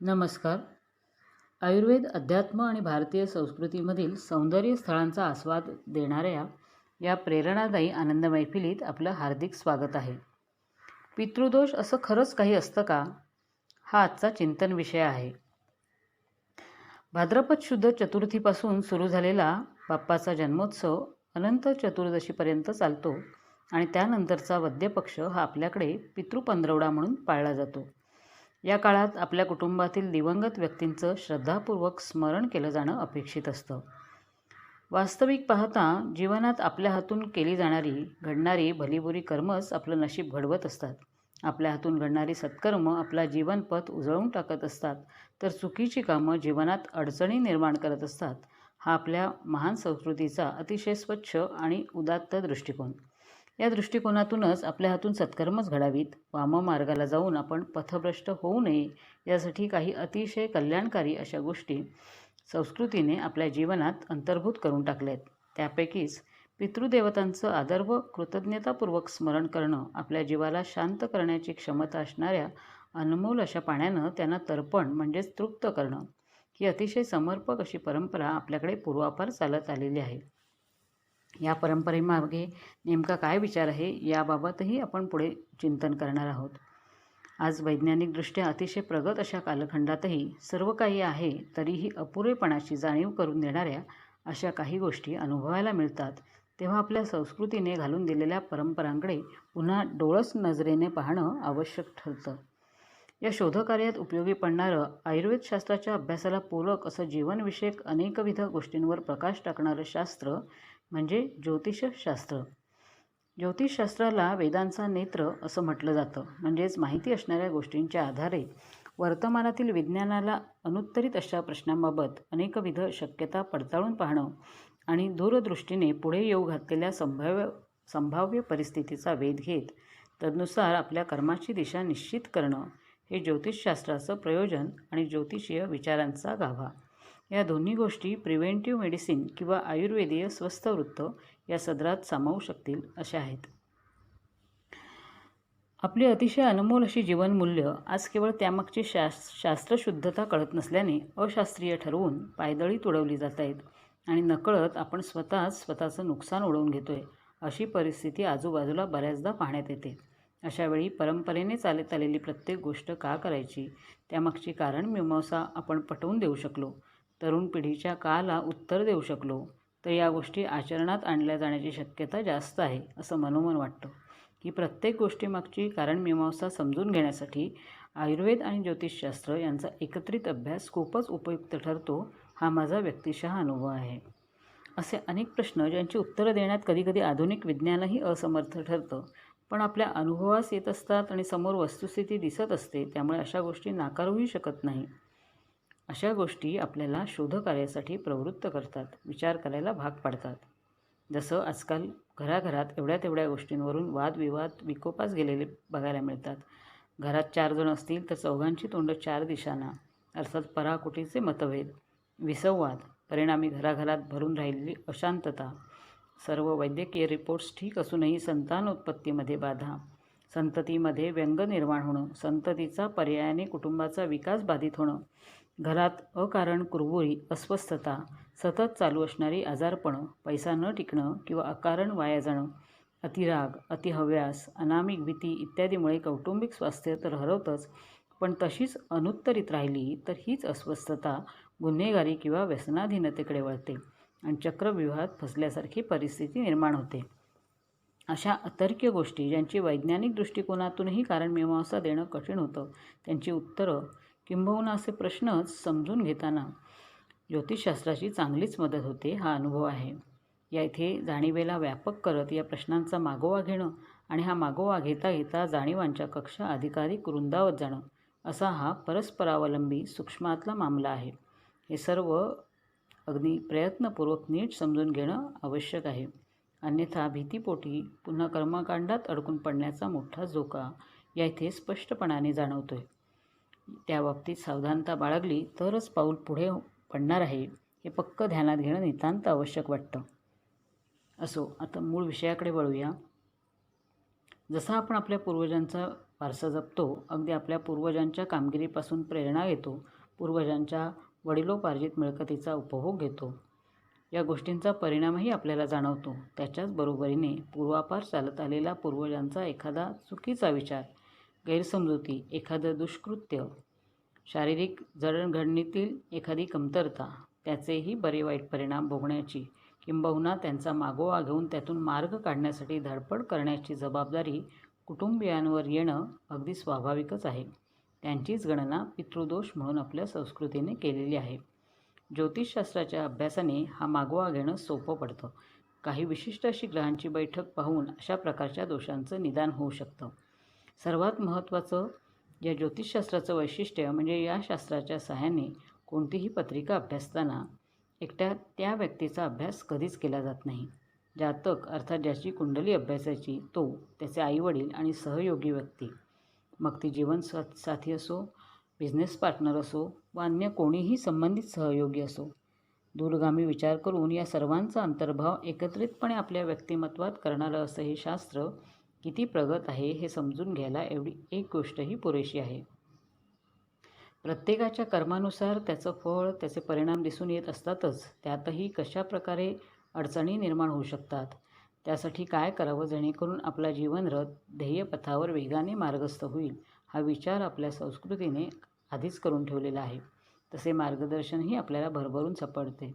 नमस्कार. आयुर्वेद, अध्यात्म आणि भारतीय संस्कृतीमधील सौंदर्य स्थळांचा आस्वाद देणाऱ्या या प्रेरणादायी आनंद मैफिलीत आपलं हार्दिक स्वागत आहे. पितृदोष असं खरंच काही असतं का? हा आजचा चिंतन विषय आहे. भाद्रपद शुद्ध चतुर्थीपासून सुरू झालेला बाप्पाचा जन्मोत्सव अनंत चतुर्दशीपर्यंत चालतो आणि त्यानंतरचा वद्य पक्ष हा आपल्याकडे पितृपंधरवडा म्हणून पाळला जातो. या काळात आपल्या कुटुंबातील दिवंगत व्यक्तींचं श्रद्धापूर्वक स्मरण केलं जाणं अपेक्षित असतं. वास्तविक पाहता जीवनात आपल्या हातून केली जाणारी घडणारी भलीबुरी कर्मच आपलं नशीब घडवत असतात. आपल्या हातून घडणारी सत्कर्म आपला जीवनपथ उजळून टाकत असतात, तर चुकीची कामं जीवनात अडचणी निर्माण करत असतात. हा आपल्या महान संस्कृतीचा अतिशय स्वच्छ आणि उदात्त दृष्टिकोन. या दृष्टिकोनातूनच आपल्या हातून सत्कर्मच घडावीत, वाममार्गाला जाऊन आपण पथभ्रष्ट होऊ नये, यासाठी काही अतिशय कल्याणकारी अशा गोष्टी संस्कृतीने आपल्या जीवनात अंतर्भूत करून टाकल्यात. त्यापैकीच पितृदेवतांचं आदर व कृतज्ञतापूर्वक स्मरण करणं, आपल्या जीवाला शांत करण्याची क्षमता असणाऱ्या अनमोल अशा पाण्यानं त्यांना तर्पण म्हणजेच तृप्त करणं, ही अतिशय समर्पक अशी परंपरा आपल्याकडे पूर्वापार चालत आलेली आहे. या परंपरेमागे नेमका काय विचार आहे, याबाबतही आपण पुढे चिंतन करणार आहोत. आज वैज्ञानिकदृष्ट्या अतिशय प्रगत अशा कालखंडातही सर्व काही आहे तरीही अपुरेपणाची जाणीव करून देणाऱ्या अशा काही गोष्टी अनुभवायला मिळतात. तेव्हा आपल्या संस्कृतीने घालून दिलेल्या परंपरांकडे पुन्हा डोळस नजरेने पाहणं आवश्यक ठरतं. या शोधकार्यात उपयोगी पडणारं आयुर्वेदशास्त्राच्या अभ्यासाला पूरक असं जीवनविषयक अनेकविध गोष्टींवर प्रकाश टाकणारं शास्त्र म्हणजे ज्योतिषशास्त्र. ज्योतिषशास्त्राला वेदांचा नेत्र असं म्हटलं जातं. म्हणजेच माहिती असणाऱ्या गोष्टींच्या आधारे वर्तमानातील विज्ञानाला अनुत्तरित अशा प्रश्नांबाबत अनेकविध शक्यता पडताळून पाहणं आणि दूरदृष्टीने पुढे येऊ घातलेल्या संभाव्य परिस्थितीचा वेध घेत तदनुसार आपल्या कर्माची दिशा निश्चित करणं, हे ज्योतिषशास्त्राचं प्रयोजन आणि ज्योतिषीय विचारांचा गाभा. या दोन्ही गोष्टी प्रिव्हेंटिव्ह मेडिसिन किंवा आयुर्वेदीय स्वस्थ वृत्त या सदरात सामावू शकतील अशा आहेत. आपली अतिशय अनमोल अशी जीवनमूल्य आज केवळ त्यामागची शास्त्रशुद्धता कळत नसल्याने अशास्त्रीय ठरवून पायदळी तुडवली जात आहेत आणि नकळत आपण स्वतःचं नुकसान ओढवून घेतोय, अशी परिस्थिती आजूबाजूला बऱ्याचदा पाहण्यात येते. अशावेळी परंपरेने चालत आलेली प्रत्येक गोष्ट का करायची, त्यामागची कारणमीमांसा आपण पटवून देऊ शकलो, तरुण पिढीच्या काला उत्तर देऊ शकलो, तर या गोष्टी आचरणात आणल्या जाण्याची शक्यता जास्त आहे असं मनोमन वाटतं. की प्रत्येक गोष्टीमागची कारणमीमांसा समजून घेण्यासाठी आयुर्वेद आणि ज्योतिषशास्त्र यांचा एकत्रित अभ्यास खूपच उपयुक्त ठरतो, हा माझा व्यक्तिशः अनुभव आहे. असे अनेक प्रश्न ज्यांची उत्तरं देण्यात कधीकधी आधुनिक विज्ञानही असमर्थ ठरतं, पण आपल्या अनुभवास येत असतात आणि समोर वस्तुस्थिती दिसत असते, त्यामुळे अशा गोष्टी नाकारूही शकत नाही. अशा गोष्टी आपल्याला शोधकार्यासाठी प्रवृत्त करतात, विचार करायला भाग पाडतात. जसं आजकाल घराघरात एवढ्या तेवढ्या गोष्टींवरून वादविवाद विकोपास गेलेले बघायला मिळतात. घरात 4 जण असतील तर चौघांची तोंडं 4 दिशांना, अर्थात पराकोटीचे मतभेद, विसंवाद, परिणामी घराघरात भरून राहिलेली अशांतता, सर्व वैद्यकीय रिपोर्ट्स ठीक असूनही संतानोत्पत्तीमध्ये बाधा, संततीमध्ये व्यंग निर्माण होणं, संततीचा पर्यायाने कुटुंबाचा विकास बाधित होणं, घरात अकारण कुरबुरी, अस्वस्थता, सतत चालू असणारी आजारपणं, पैसा न टिकणं किंवा अकारण वाया जाणं, अतिराग, अतिहव्यास, अनामिक भीती इत्यादीमुळे कौटुंबिक स्वास्थ्य तर हरवतंच, पण तशीच अनुत्तरित राहिली तर हीच अस्वस्थता गुन्हेगारी किंवा व्यसनाधीनतेकडे वळते आणि चक्रव्यूहात फसल्यासारखी परिस्थिती निर्माण होते. अशा अतर्क्य गोष्टी ज्यांची वैज्ञानिक दृष्टिकोनातूनही कारणमीमांसा देणं कठीण होतं, त्यांची उत्तरं किंबहुना असे प्रश्नच समजून घेताना ज्योतिषशास्त्राची चांगलीच मदत होते, हा अनुभव आहे. या इथे जाणीवेला व्यापक करत या प्रश्नांचा मागोवा घेणं आणि हा मागोवा घेता घेता जाणीवांच्या कक्षा अधिकाधिक रुंदावत जाणं, असा हा परस्परावलंबी सूक्ष्मातला मामला आहे. हे सर्व अगदी प्रयत्नपूर्वक नीट समजून घेणं आवश्यक आहे. अन्यथा भीतीपोटी पुन्हा कर्मकांडात अडकून पडण्याचा मोठा धोका या इथे स्पष्टपणाने जाणवतोय. त्याबाबतीत सावधानता बाळगली तरच पाऊल पुढे पडणार आहे, हे पक्क ध्यानात घेणं नितांत आवश्यक वाटतं. असो, आता मूळ विषयाकडे वळूया. जसा आपण आपल्या पूर्वजांचा वारसा जपतो, अगदी आपल्या पूर्वजांच्या कामगिरीपासून प्रेरणा घेतो, पूर्वजांच्या वडिलोपार्जित मिळकतीचा उपभोग घेतो. या गोष्टींचा परिणामही आपल्याला जाणवतो. त्याच्याच बरोबरीने पूर्वापार चालत आलेला पूर्वजांचा एखादा चुकीचा विचार, गैरसमजुती, एखादं दुष्कृत्य, शारीरिक जडणघडणीतील एखादी कमतरता, त्याचेही बरे वाईट परिणाम भोगण्याची किंबहुना त्यांचा मागोवा घेऊन त्यातून मार्ग काढण्यासाठी धडपड करण्याची जबाबदारी कुटुंबियांवर येणं अगदी स्वाभाविकच आहे. त्यांचीच गणना पितृदोष म्हणून आपल्या संस्कृतीने केलेली आहे. ज्योतिषशास्त्राच्या अभ्यासाने हा मागोवा घेणं सोपं पडतं. काही विशिष्ट अशी ग्रहांची बैठक पाहून अशा प्रकारच्या दोषांचं निदान होऊ शकतं. सर्वात महत्त्वाचं या ज्योतिषशास्त्राचं वैशिष्ट्य म्हणजे या शास्त्राच्या सहाय्याने कोणतीही पत्रिका अभ्यासताना एकट्या त्या व्यक्तीचा अभ्यास कधीच केला जात नाही. जातक अर्थात ज्याची कुंडली अभ्यासाची तो, त्याचे आईवडील आणि सहयोगी व्यक्ती, मग ती जीवनसाथी असो, बिझनेस पार्टनर असो वा अन्य कोणीही संबंधित सहयोगी असो, दूरगामी विचार करून या सर्वांचा अंतर्भाव एकत्रितपणे आपल्या व्यक्तिमत्वात करणारं असं हे शास्त्र किती प्रगत आहे हे समजून घ्यायला एवढी एक गोष्टही पुरेशी आहे. प्रत्येकाच्या कर्मानुसार त्याचं फळ, त्याचे परिणाम दिसून येत असतातच. त्यातही कशा प्रकारे अडचणी निर्माण होऊ शकतात, त्यासाठी काय करावं जेणेकरून आपला जीवनरथ ध्येयपथावर वेगाने मार्गस्थ होईल, हा विचार आपल्या संस्कृतीने आधीच करून ठेवलेला आहे. तसे मार्गदर्शनही आपल्याला भरभरून सापडते.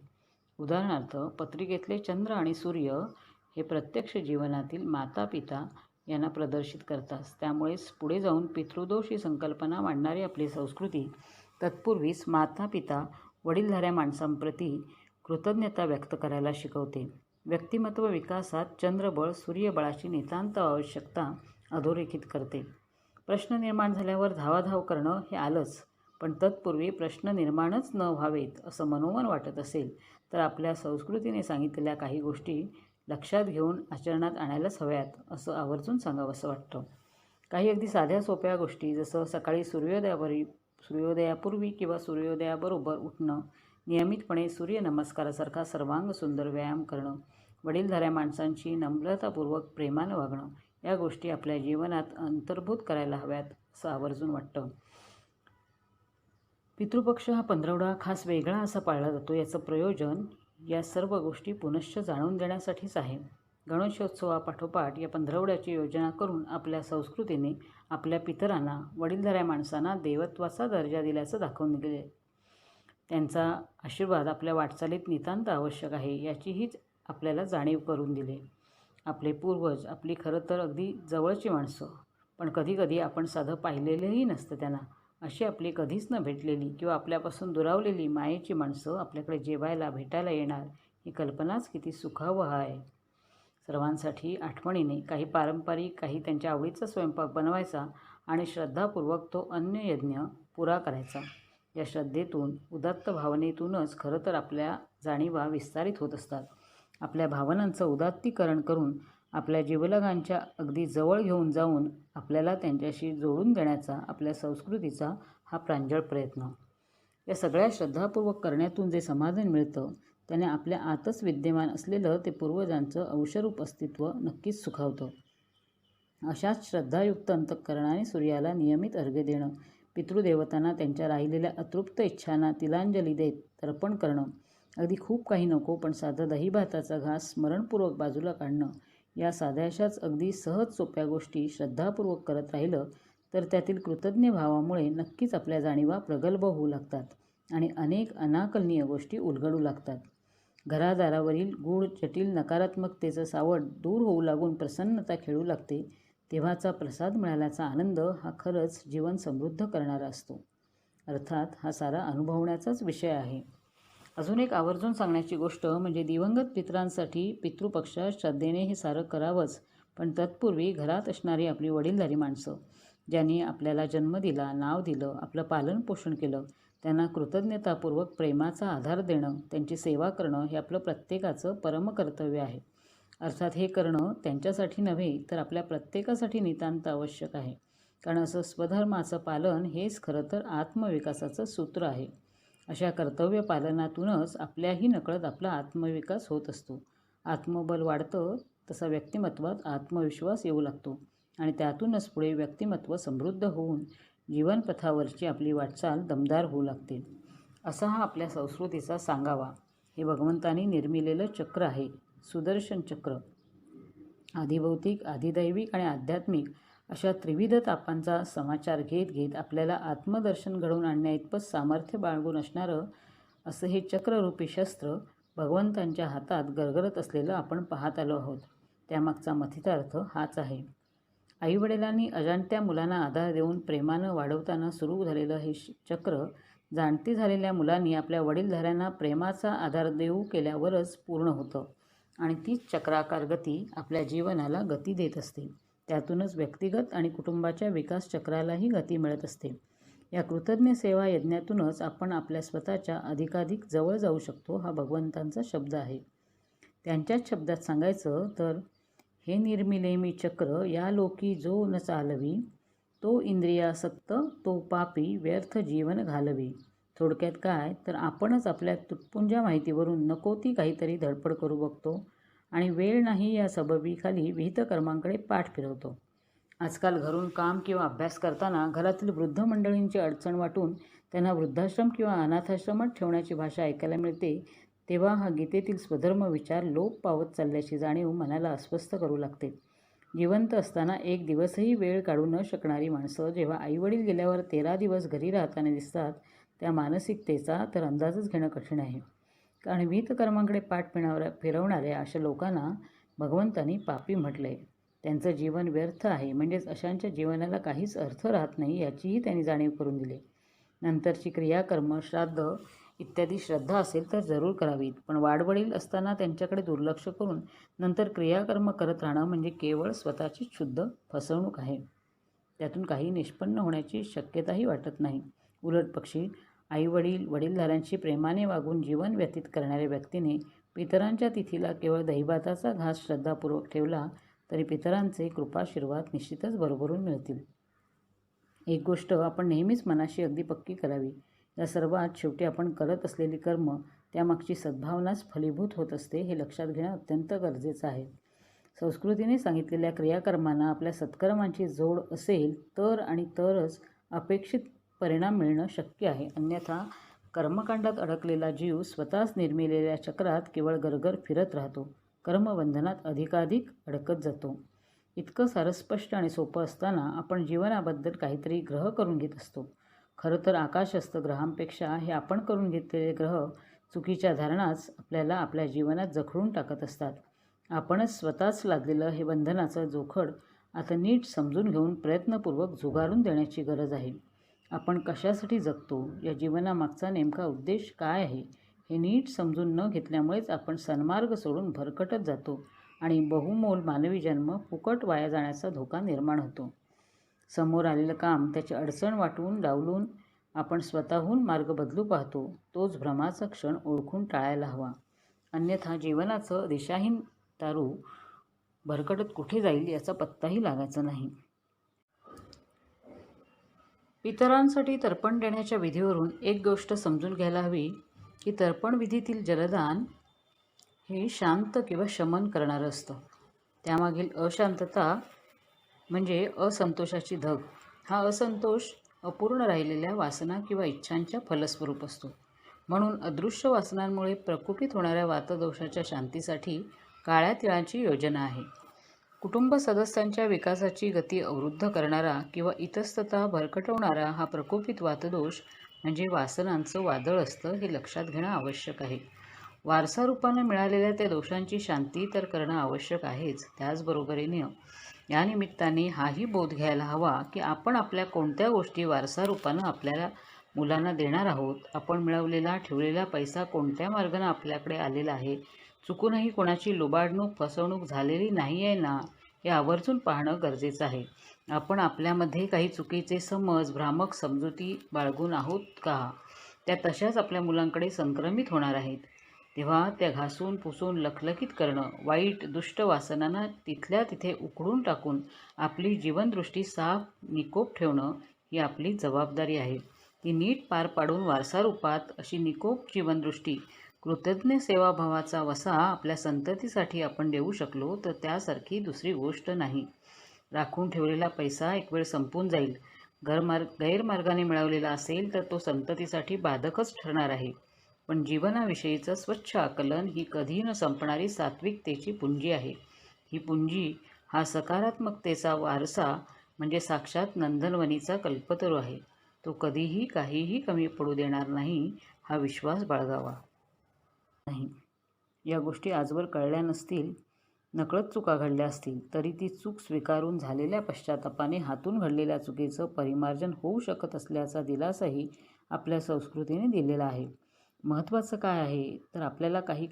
उदाहरणार्थ, पत्रिकेतले चंद्र आणि सूर्य हे प्रत्यक्ष जीवनातील माता पिता यांना प्रदर्शित करतात. त्यामुळेच पुढे जाऊन पितृदोष ही संकल्पना मांडणारी आपली संस्कृती तत्पूर्वीच माता पिता वडीलधाऱ्या माणसांप्रती कृतज्ञता व्यक्त करायला शिकवते. व्यक्तिमत्व विकासात चंद्रबळ सूर्यबळाची नितांत आवश्यकता अधोरेखित करते. प्रश्न निर्माण झाल्यावर धावाधाव करणं हे आलंच, पण तत्पूर्वी प्रश्न निर्माणच न व्हावेत असं मनोमन वाटत असेल तर आपल्या संस्कृतीने सांगितलेल्या काही गोष्टी लक्षात घेऊन आचरणात आणायलाच हव्यात असं आवर्जून सांगावंसं वाटतं. काही अगदी साध्या सोप्या गोष्टी, जसं सकाळी सूर्योदयापूर्वी किंवा सूर्योदयाबरोबर उठणं, नियमितपणे सूर्यनमस्कारासारखा सर्वांग सुंदर व्यायाम करणं, वडीलधाऱ्या माणसांशी नम्रतापूर्वक प्रेमानं वागणं, या गोष्टी आपल्या जीवनात अंतर्भूत करायला हव्यात असं आवर्जून वाटतं. पितृपक्ष हा पंधरवडा खास वेगळा असा पाळला जातो. याचं प्रयोजन या सर्व गोष्टी पुनश्च जाणून देण्यासाठीच आहे. गणेशोत्सवापाठोपाठ या पंधरवड्याची योजना करून आपल्या संस्कृतीने आपल्या पितरांना, वडीलधाऱ्या माणसांना देवत्वाचा दर्जा दिल्याचं दाखवून दिले. त्यांचा आशीर्वाद आपल्या वाटचालीत नितांत आवश्यक आहे याचीही आपल्याला जाणीव करून दिली. आपले पूर्वज आपली खरं तर अगदी जवळची माणसं, पण कधीकधी आपण साधं पाहिलेलंही नसतं त्यांना, अशी आपली कधीच न भेटलेली किंवा आपल्यापासून दुरावलेली मायेची माणसं आपल्याकडे जेवायला भेटायला येणार, ही कल्पनाच किती सुखावह आहे. सर्वांसाठी आठवणीने काही पारंपरिक, काही त्यांच्या आवडीचा स्वयंपाक बनवायचा आणि श्रद्धापूर्वक तो अन्नयज्ञ पुरा करायचा. या श्रद्धेतून, उदात्त भावनेतूनच खरं तर आपल्या जाणीवा विस्तारित होत असतात. आपल्या भावनांचं उदात्तीकरण करून आपल्या जीवलगांच्या अगदी जवळ घेऊन जाऊन आपल्याला त्यांच्याशी जोडून देण्याचा आपल्या संस्कृतीचा हा प्रांजळ प्रयत्न. या सगळ्या श्रद्धापूर्वक करण्यातून जे समाधान मिळतं त्याने आपल्या आतच विद्यमान असलेलं ते पूर्वजांचं अंशरूप अस्तित्व नक्कीच सुखावतं. अशाच श्रद्धायुक्त अंतःकरणाने सूर्याला नियमित अर्घ्य देणं, पितृदेवतांना त्यांच्या राहिलेल्या अतृप्त इच्छांना तिलांजली देत तर्पण करणं, अगदी खूप काही नको पण साधा दही भाताचा घास स्मरणपूर्वक बाजूला काढणं, या साध्याशाच अगदी सहज सोप्या गोष्टी श्रद्धापूर्वक करत राहिलं तर त्यातील कृतज्ञ भावामुळे नक्कीच आपल्या जाणीवा प्रगल्भ होऊ लागतात आणि अनेक अनाकलनीय गोष्टी उलगडू लागतात. घरादारावरील गूढ जटिल नकारात्मकतेचं सावट दूर होऊ लागून प्रसन्नता खेळू लागते. तेव्हाचा प्रसाद मिळाल्याचा आनंद हा खरंच जीवन समृद्ध करणारा असतो. अर्थात हा सारा अनुभवण्याचाच विषय आहे. अजून एक आवर्जून सांगण्याची गोष्ट म्हणजे दिवंगत पितरांसाठी पितृपक्षात श्रद्धेने हे सारं करावंच, पण तत्पूर्वी घरात असणारी आपली वडीलधारी माणसं, ज्यांनी आपल्याला जन्म दिला, नाव दिलं, आपलं पालनपोषण केलं, त्यांना कृतज्ञतापूर्वक प्रेमाचा आधार देणं, त्यांची सेवा करणं हे आपलं प्रत्येकाचं परमकर्तव्य आहे. अर्थात हे करणं त्यांच्यासाठी नव्हे तर आपल्या प्रत्येकासाठी नितांत आवश्यक आहे. कारण असं स्वधर्माचं पालन हेच खरं तर आत्मविकासाचं सूत्र आहे. अशा कर्तव्य पालनातूनच आपल्याही नकळत आपला आत्मविकास होत असतो. आत्मबल वाढतं तसा व्यक्तिमत्वात आत्मविश्वास येऊ लागतो. आणि त्यातूनच पुढे व्यक्तिमत्व समृद्ध होऊन जीवनपथावरची आपली वाटचाल दमदार होऊ लागते. असा हा आपल्या संस्कृतीचा सांगावा. हे भगवंतांनी निर्मिलेलं चक्र आहे, सुदर्शन चक्र. आधिभौतिक, आधिदैविक आणि आध्यात्मिक अशा त्रिविध तापांचा समाचार घेत घेत आपल्याला आत्मदर्शन घडवून आणण्याइतपत सामर्थ्य बाळगून असणारं असं हे चक्ररूपी शस्त्र भगवंतांच्या हातात गरगरत असलेलं आपण पाहत आलो आहोत. त्यामागचा मथितार्थ हाच आहे. आईवडिलांनी अजाणत्या मुलांना आधार देऊन प्रेमानं वाढवताना सुरू झालेलं हे चक्र जाणती झालेल्या मुलांनी आपल्या वडीलधाऱ्यांना प्रेमाचा आधार देऊ केल्यावरच पूर्ण होतं आणि तीच चक्राकार गती आपल्या जीवनाला गती देत असते. त्यातूनच व्यक्तिगत आणि कुटुंबाच्या विकास चक्रालाही गती मिळत असते. या कृतज्ञ सेवा यज्ञातूनच आपण आपल्या स्वतःच्या अधिकाधिक जवळ जाऊ शकतो, हा भगवंतांचा शब्द आहे. त्यांच्याच शब्दात सांगायचं तर, हे निर्मिले मी चक्र या लोकी जो न चालवी, तो इंद्रियासक्त तो पापी व्यर्थ जीवन घालवी. थोडक्यात काय तर, आपणच आपल्या तुटपुंज्या माहितीवरून नको ती काहीतरी धडपड करू बघतो आणि वेळ नाही या सबबीखाली विहित कर्मांकडे पाठ फिरवतो. आजकाल घरून काम किंवा अभ्यास करताना घरातील वृद्ध मंडळींची अडचण वाटून त्यांना वृद्धाश्रम किंवा अनाथाश्रमात ठेवण्याची भाषा ऐकायला मिळते, तेव्हा हा गीतेतील स्वधर्म विचार लोप पावत चालल्याची जाणीव मनाला अस्वस्थ करू लागते. जिवंत असताना एक दिवसही वेळ काढू न शकणारी माणसं जेव्हा आईवडील गेल्यावर 13 दिवस घरी राहताना दिसतात, त्या मानसिकतेचा तर अंदाजच घेणं कठीण आहे. कारण विहित कर्मांकडे पाठ फिरवणाऱ्या अशा लोकांना भगवंतांनी पापी म्हटलंय. त्यांचं जीवन व्यर्थ आहे, म्हणजेच अशांच्या जीवनाला काहीच अर्थ राहत नाही याचीही त्यांनी जाणीव करून दिली. नंतरची क्रियाकर्म, श्राद्ध इत्यादी श्रद्धा असेल तर जरूर करावीत, पण वाडवडील असताना त्यांच्याकडे दुर्लक्ष करून नंतर क्रियाकर्म करत राहणं म्हणजे केवळ स्वतःची शुद्ध फसवणूक आहे. त्यातून काही निष्पन्न होण्याची शक्यताही वाटत नाही. उलटपक्षी आईवडील, वडीलधाऱ्यांशी प्रेमाने वागून जीवन व्यतीत करणाऱ्या व्यक्तीने पितरांच्या तिथीला केवळ दहीभाताचा घास श्रद्धापूर्वक ठेवला तरी पितरांचे कृपाशीर्वाद निश्चितच भरभरून मिळतील. एक गोष्ट आपण नेहमीच मनाशी अगदी पक्की करावी. या सर्वात शेवटी आपण करत असलेली कर्म, त्यामागची सद्भावनाच फलीभूत होत असते, हे लक्षात घेणं अत्यंत गरजेचं आहे. संस्कृतीने सांगितलेल्या क्रियाकर्मांना आपल्या सत्कर्मांची जोड असेल तर आणि तरच अपेक्षित परिणाम मिळणं शक्य आहे. अन्यथा कर्मकांडात अडकलेला जीव स्वतःच निर्मिलेल्या चक्रात केवळ गरगर फिरत राहतो, कर्मबंधनात अधिकाधिक अडकत जातो. इतकं सारं स्पष्ट आणि सोपं असताना आपण जीवनाबद्दल काहीतरी ग्रह करून घेत असतो. खरं तर आकाशस्थ ग्रहांपेक्षा हे आपण करून घेतलेले ग्रह चुकीच्या धारणाच आपल्याला आपल्या जीवनात जखडून टाकत असतात. आपणच स्वतःच लादलेलं हे बंधनाचं जोखड आता नीट समजून घेऊन प्रयत्नपूर्वक झुगारून देण्याची गरज आहे. आपण कशासाठी जगतो, या जीवनामागचा नेमका उद्देश काय आहे, हे नीट समजून न घेतल्यामुळेच आपण सन्मार्ग सोडून भरकटत जातो आणि बहुमोल मानवी जन्म फुकट वाया जाण्याचा धोका निर्माण होतो. समोर आलेलं काम त्याची अडचण वाटून डावलून आपण स्वतःहून मार्ग बदलू पाहतो, तोच भ्रमाचा क्षण ओळखून टाळायला हवा. अन्यथा जीवनाचं दिशाहीन तारू भरकटत कुठे जाईल याचा पत्ताही लागायचा नाही. पितरांसाठी तर्पण देण्याच्या विधीवरून एक गोष्ट समजून घ्यायला हवी की तर्पण विधीतील जलदान हे शांत किंवा शमन करणारं असतं. त्यामागील अशांतता म्हणजे असंतोषाची धग. हा असंतोष अपूर्ण राहिलेल्या वासना किंवा इच्छांच्या फलस्वरूप असतो. म्हणून अदृश्य वासनांमुळे प्रकोपित होणाऱ्या वातदोषाच्या शांतीसाठी काळ्या तिळाची योजना आहे. कुटुंब सदस्यांच्या विकासाची गती अवरुद्ध करणारा किंवा इतस्ततः भरकटवणारा हा प्रकोपित वातदोष म्हणजे वासनांचं वादळ असतं, हे लक्षात घेणं आवश्यक आहे. वारसा रूपानं मिळालेल्या त्या दोषांची शांती तर करणं आवश्यक आहेच. त्याचबरोबरीने या निमित्ताने हाही बोध घ्यायला हवा की आपण आपल्या कोणत्या गोष्टी वारसा रूपानं आपल्या मुलांना देणार आहोत, आपण मिळवलेला ठेवलेला पैसा कोणत्या मार्गाने आपल्याकडे आलेला आहे, चुकूनही कोणाची लुबाडणूक फसवणूक झालेली नाही आहे ना, हे आवर्जून पाहणं गरजेचं आहे. आपण आपल्यामध्ये काही चुकीचे समज, भ्रामक समजुती बाळगून आहोत का, त्या तशाच आपल्या मुलांकडे संक्रमित होणार आहेत. तेव्हा त्या घासून पुसून लखलखीत करणं, वाईट दुष्ट वासनांना तिथल्या तिथे उखडून टाकून आपली जीवनदृष्टी साफ निकोप ठेवणं ही आपली जबाबदारी आहे. ती नीट पार पाडून वारसारूपात अशी निकोप जीवनदृष्टी, कृतज्ञ सेवाभावाचा वसा आपल्या संततीसाठी आपण देऊ शकलो तर त्यासारखी दुसरी गोष्ट नाही. राखून ठेवलेला पैसा एक वेळ संपून जाईल. गैरमार्गाने मिळवलेला असेल तर तो संततीसाठी बाधकच ठरणार आहे. पण जीवनाविषयीचं स्वच्छ आकलन ही कधी न संपणारी सात्विकतेची पुंजी आहे. ही पुंजी हा सकारात्मकतेचा वारसा म्हणजे साक्षात नंदनवनीचा कल्पतरू आहे. तो कधीही काहीही कमी पडू देणार नाही, हा विश्वास बाळगावा. नाही, या गोष्टी आजवर कळल्या नसतील, नकळत चुका घडल्या असतील, तरी ती चूक स्वीकारून झालेल्या पश्चातापाने हातून घडलेल्या चुकीचं परिमार्जन होऊ शकत असल्याचा दिलासाही आपल्या संस्कृतीने दिलेला आहे. महत्त्वाचं काय आहे तर आपल्यात काही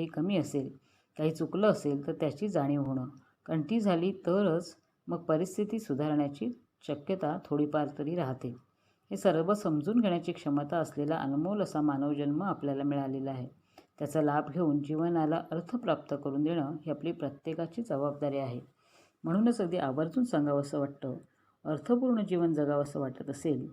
कमी असेल, काही चुकलं असेल तर त्याची जाणीव होणं, कारण ती झाली तरच मग परिस्थिती सुधारण्याची शक्यता थोडीफार तरी राहते. हे सर्व समजून घेण्याची क्षमता असलेला अनमोल असा मानवजन्म आपल्याला मिळालेला आहे. त्याचा लाभ घेऊन जीवनाला अर्थ प्राप्त करून देणं ही आपली प्रत्येकाची जबाबदारी आहे. म्हणूनच अगदी आवर्जून सांगावंसं वाटतं, अर्थपूर्ण जीवन जगावंसं वाटत असेल,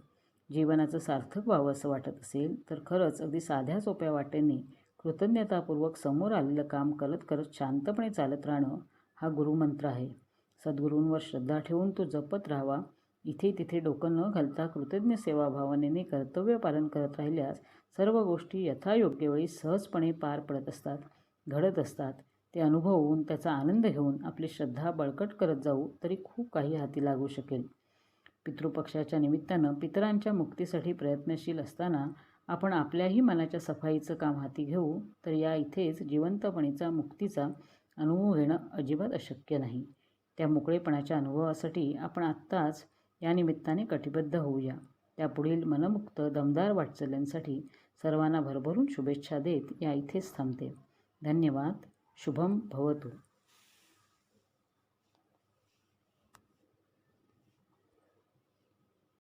जीवनाचं सार्थक व्हावं असं वाटत असेल तर खरंच अगदी साध्या सोप्या वाटेने कृतज्ञतापूर्वक समोर आलेलं काम करत करत शांतपणे चालत राहणं हा गुरुमंत्र आहे. सद्गुरूंवर श्रद्धा ठेवून तो जपत राहावा. इथे तिथे डोकं न घालता कृतज्ञ सेवाभावनेने कर्तव्य पालन करत राहिल्यास सर्व गोष्टी यथायोग्य वेळी सहजपणे पार पडत असतात, घडत असतात. ते अनुभवून त्याचा आनंद घेऊन आपली श्रद्धा बळकट करत जाऊ तरी खूप काही हाती लागू शकेल. पितृपक्षाच्या निमित्तानं पितरांच्या मुक्तीसाठी प्रयत्नशील असताना आपण आपल्याही मनाच्या सफाईचं काम हाती घेऊ तर या इथेच जिवंतपणीचा मुक्तीचा अनुभव घेणं अजिबात अशक्य नाही. त्या मोकळेपणाच्या अनुभवासाठी आपण आत्ताच या निमित्ताने कटिबद्ध होऊया. त्यापुढील मनमुक्त दमदार वाटचालींसाठी सर्वांना भरभरून शुभेच्छा देत या इथेच थांबते. धन्यवाद. शुभम भवतु.